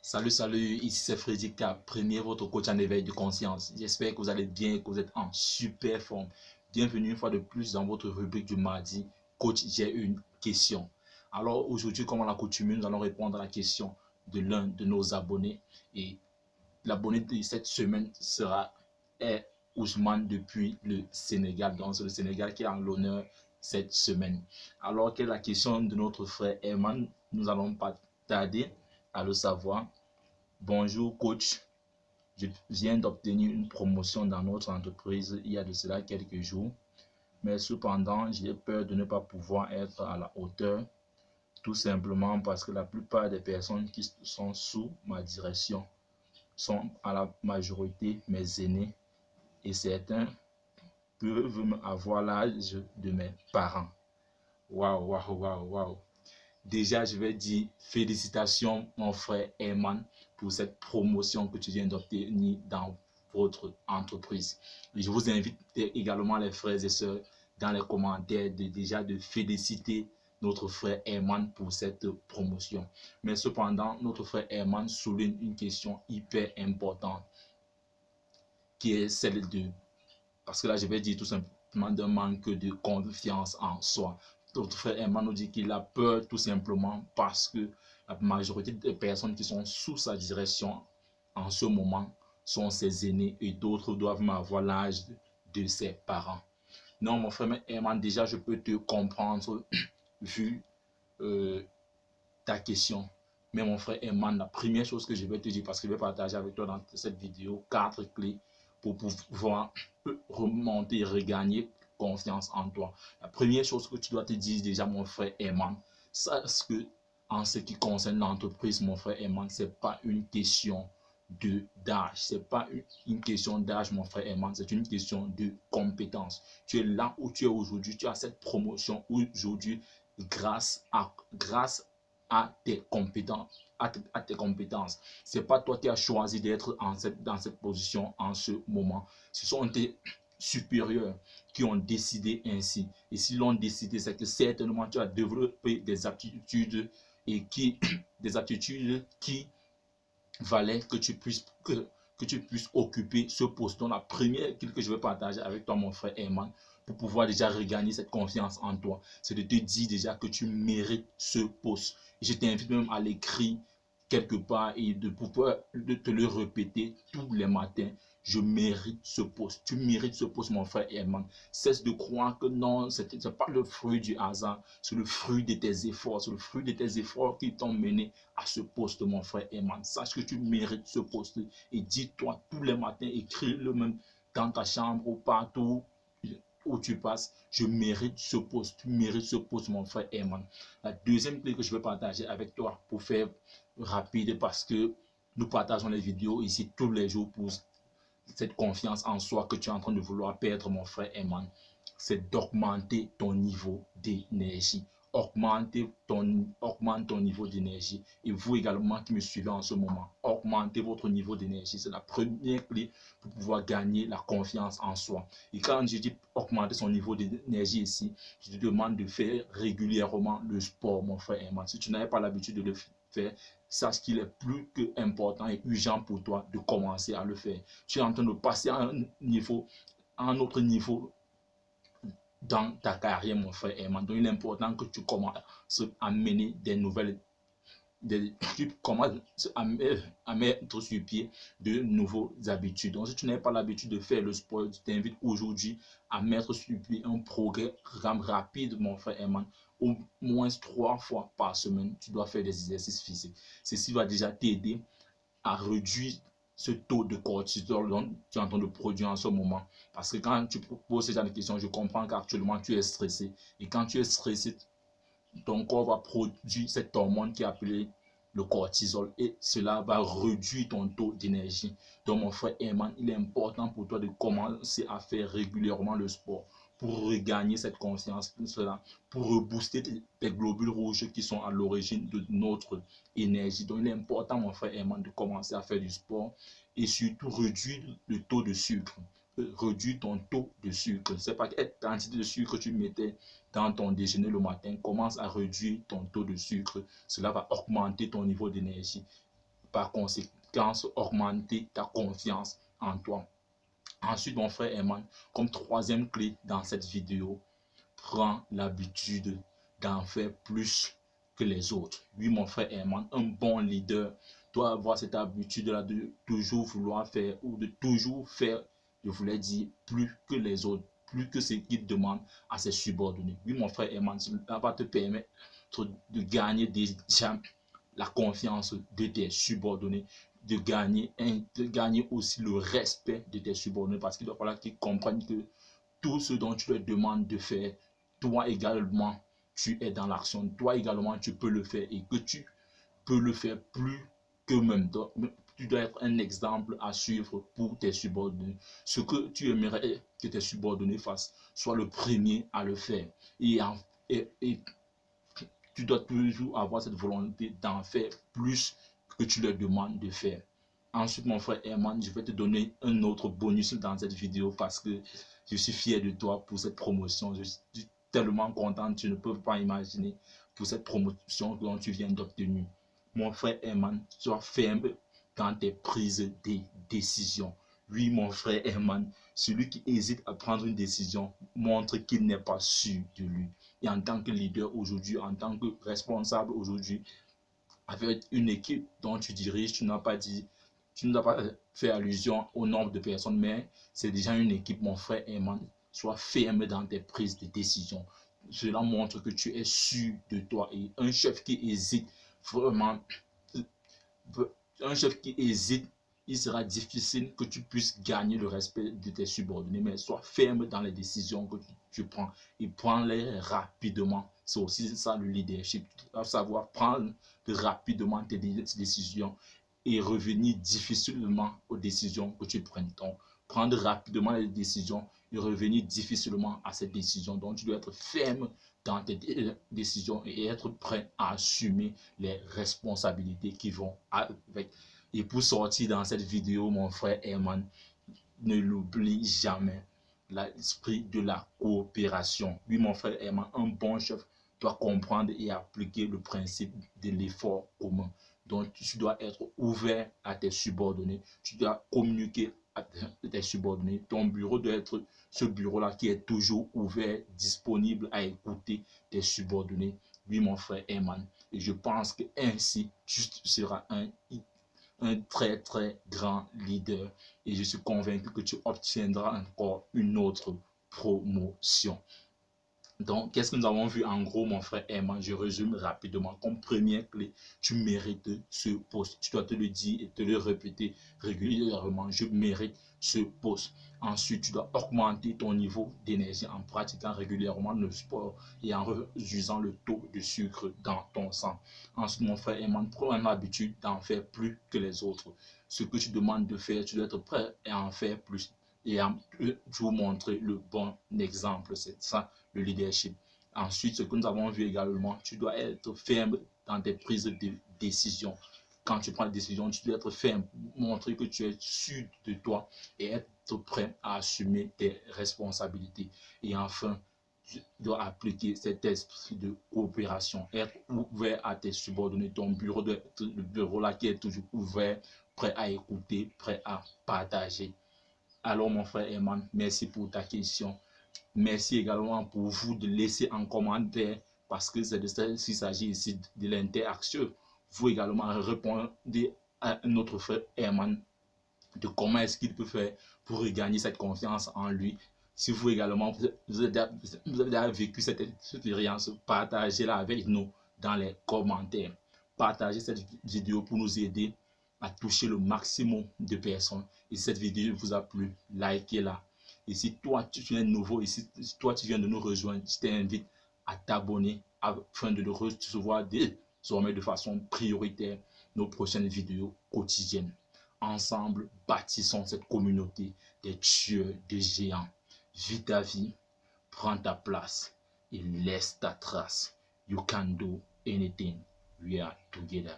Salut, ici c'est Frédéric K, premier votre coach en éveil de conscience. J'espère que vous allez bien, que vous êtes en super forme. Bienvenue une fois de plus dans votre rubrique du mardi. Coach, j'ai une question. Alors aujourd'hui, comme à l'accoutumée, nous allons répondre à la question de l'un de nos abonnés. Et l'abonné de cette semaine sera Ousmane depuis le Sénégal. Donc c'est le Sénégal qui est en l'honneur cette semaine. Alors quelle est la question de notre frère Herman? Nous allons pas tarder à le savoir. Bonjour coach, je viens d'obtenir une promotion dans notre entreprise il y a de cela quelques jours, mais cependant j'ai peur de ne pas pouvoir être à la hauteur, tout simplement parce que la plupart des personnes qui sont sous ma direction sont à la majorité mes aînés et certains peuvent avoir l'âge de mes parents. Waouh. Déjà, je vais dire félicitations, mon frère Herman, pour cette promotion que tu viens d'obtenir dans votre entreprise. Et je vous invite également, les frères et sœurs, dans les commentaires, de féliciter notre frère Herman pour cette promotion. Mais cependant, notre frère Herman souligne une question hyper importante, qui est celle de, parce que là, je vais dire tout simplement d'un manque de confiance en soi. Notre frère Herman nous dit qu'il a peur tout simplement parce que la majorité des personnes qui sont sous sa direction en ce moment sont ses aînés et d'autres doivent même avoir l'âge de ses parents. Non, mon frère Herman, déjà, je peux te comprendre vu ta question. Mais mon frère Herman, la première chose que je vais te dire, parce que je vais partager avec toi dans cette vidéo 4 clés pour pouvoir remonter et regagner confiance en toi. La première chose que tu dois te dire déjà, mon frère Herman, sache que en ce qui concerne l'entreprise, mon frère Herman, ce n'est pas une question d'âge. Ce n'est pas une question d'âge, mon frère Herman, c'est une question de compétence. Tu es là où tu es aujourd'hui, tu as cette promotion aujourd'hui grâce à tes compétences. Ce n'est pas toi qui as choisi d'être dans cette position en ce moment. Ce sont tes supérieurs qui ont décidé ainsi. Et s'ils l'ont décidé, c'est que certainement tu as développé des aptitudes des aptitudes qui valaient que tu puisses occuper ce poste. Donc la première que je vais partager avec toi, mon frère Herman, pour pouvoir déjà regagner cette confiance en toi, c'est de te dire déjà que tu mérites ce poste. Et je t'invite même à l'écrire quelque part et de pouvoir te le répéter tous les matins. Je mérite ce poste. Tu mérites ce poste, mon frère Herman. Cesse de croire que non, ce n'est pas le fruit du hasard, c'est le fruit de tes efforts. C'est le fruit de tes efforts qui t'ont mené à ce poste, mon frère Herman. Sache que tu mérites ce poste et dis-toi tous les matins, écris-le même dans ta chambre ou partout où tu passes, je mérite ce poste. Tu mérites ce poste, mon frère Herman. La deuxième clé que je vais partager avec toi pour faire rapide, parce que nous partageons les vidéos ici tous les jours pour cette confiance en soi que tu es en train de vouloir perdre, mon frère Herman, c'est d'augmenter ton niveau d'énergie. Augmente ton niveau d'énergie. Et vous également qui me suivez en ce moment, augmentez votre niveau d'énergie. C'est la première clé pour pouvoir gagner la confiance en soi. Et quand je dis augmenter son niveau d'énergie ici, je te demande de faire régulièrement le sport, mon frère Herman. Si tu n'avais pas l'habitude de le faire, sache qu'il est plus que important et urgent pour toi de commencer à le faire. Tu es en train de passer à un autre niveau dans ta carrière, mon frère Herman. Donc, il est important que tu commences à mener des nouvelles, tu commences à mettre sur pied de nouvelles habitudes. Donc, si tu n'as pas l'habitude de faire le sport, je t'invite aujourd'hui à mettre sur pied un programme rapide, mon frère Herman. Au moins 3 fois par semaine, tu dois faire des exercices physiques. Ceci va déjà t'aider à réduire ce taux de cortisol dont tu es en train de produire en ce moment. Parce que quand tu poses ce genre de questions, je comprends qu'actuellement tu es stressé. Et quand tu es stressé, ton corps va produire cette hormone qui est appelée le cortisol. Et cela va réduire ton taux d'énergie. Donc mon frère Herman, il est important pour toi de commencer à faire régulièrement le sport pour regagner cette confiance, pour rebooster tes globules rouges qui sont à l'origine de notre énergie. Donc il est important, mon frère Herman, de commencer à faire du sport et surtout réduire le taux de sucre. Réduire ton taux de sucre. C'est pas quelle quantité de sucre tu mettais dans ton déjeuner le matin. Commence à réduire ton taux de sucre. Cela va augmenter ton niveau d'énergie. par conséquent augmenter ta confiance en toi. Ensuite, mon frère Herman, comme troisième clé dans cette vidéo, prends l'habitude d'en faire plus que les autres. Oui, mon frère Herman, un bon leader doit avoir cette habitude-là de toujours vouloir faire ou de toujours faire, je voulais dire, plus que les autres, plus que ce qu'il demande à ses subordonnés. Oui, mon frère Herman, cela va te permettre de gagner déjà la confiance de tes subordonnés, de gagner aussi le respect de tes subordonnés, parce qu'il va falloir qu'ils comprennent que tout ce dont tu leur demandes de faire, toi également, tu es dans l'action. Toi également, tu peux le faire et que tu peux le faire plus qu'eux-mêmes. Tu dois être un exemple à suivre pour tes subordonnés. Ce que tu aimerais que tes subordonnés fassent, sois le premier à le faire. Et tu dois toujours avoir cette volonté d'en faire plus que tu leur demandes de faire. Ensuite, mon frère Herman, je vais te donner un autre bonus dans cette vidéo parce que je suis fier de toi pour cette promotion. Je suis tellement content, tu ne peux pas imaginer, pour cette promotion dont tu viens d'obtenir. Mon frère Herman, sois ferme dans tes prises de décision. Oui, mon frère Herman, celui qui hésite à prendre une décision montre qu'il n'est pas sûr de lui. Et en tant que leader aujourd'hui, en tant que responsable aujourd'hui, avec une équipe dont tu diriges, tu n'as pas fait allusion au nombre de personnes, mais c'est déjà une équipe, mon frère Herman. Sois ferme dans tes prises de décision. Cela montre que tu es sûr de toi. Et un chef qui hésite, vraiment, un chef qui hésite, il sera difficile que tu puisses gagner le respect de tes subordonnés, mais sois ferme dans les décisions que tu prends et prends-les rapidement. C'est aussi ça le leadership, savoir prendre rapidement tes décisions et revenir difficilement aux décisions que tu prends. Donc, prendre rapidement les décisions et revenir difficilement à ces décisions. Donc, tu dois être ferme dans tes décisions et être prêt à assumer les responsabilités qui vont avec. Et pour sortir dans cette vidéo, mon frère Herman, ne l'oublie jamais, l'esprit de la coopération. Oui, mon frère Herman, un bon chef doit comprendre et appliquer le principe de l'effort commun. Donc, tu dois être ouvert à tes subordonnés, tu dois communiquer à tes subordonnés. Ton bureau doit être ce bureau-là qui est toujours ouvert, disponible à écouter tes subordonnés. Oui, mon frère Herman. Et je pense que ainsi, tu seras un très très grand leader. Et je suis convaincu que tu obtiendras encore une autre promotion. Donc, qu'est-ce que nous avons vu en gros, mon frère Herman? Je résume rapidement. Comme première clé, tu mérites ce poste. Tu dois te le dire et te le répéter régulièrement. Je mérite ce poste. Ensuite, tu dois augmenter ton niveau d'énergie en pratiquant régulièrement le sport et en réduisant le taux de sucre dans ton sang. Ensuite, mon frère Herman, prends l'habitude d'en faire plus que les autres. Ce que tu demandes de faire, tu dois être prêt à en faire plus et à vous montrer le bon exemple. C'est ça le leadership. Ensuite, ce que nous avons vu également, tu dois être ferme dans tes prises de décision. Quand tu prends des décisions, tu dois être ferme, montrer que tu es sûr de toi et être prêt à assumer tes responsabilités. Et enfin, tu dois appliquer cet esprit de coopération, être ouvert à tes subordonnés. Ton bureau doit être le bureau là qui est toujours ouvert, prêt à écouter, prêt à partager. Alors mon frère Herman, merci pour ta question. Merci également pour vous de laisser en commentaire, parce que c'est de ça qu'il s'agit ici, de l'interaction. Vous également répondez à notre frère Herman de comment est-ce qu'il peut faire pour regagner cette confiance en lui. Si vous également, vous avez déjà vécu cette expérience, partagez-la avec nous dans les commentaires. Partagez cette vidéo pour nous aider à toucher le maximum de personnes. Et si cette vidéo vous a plu, likez-la. Et si toi, tu es nouveau, et si toi, tu viens de nous rejoindre, je t'invite à t'abonner afin de recevoir désormais de façon prioritaire nos prochaines vidéos quotidiennes. Ensemble, bâtissons cette communauté des tueurs de géants. Vis ta vie, prends ta place et laisse ta trace. You can do anything. We are together.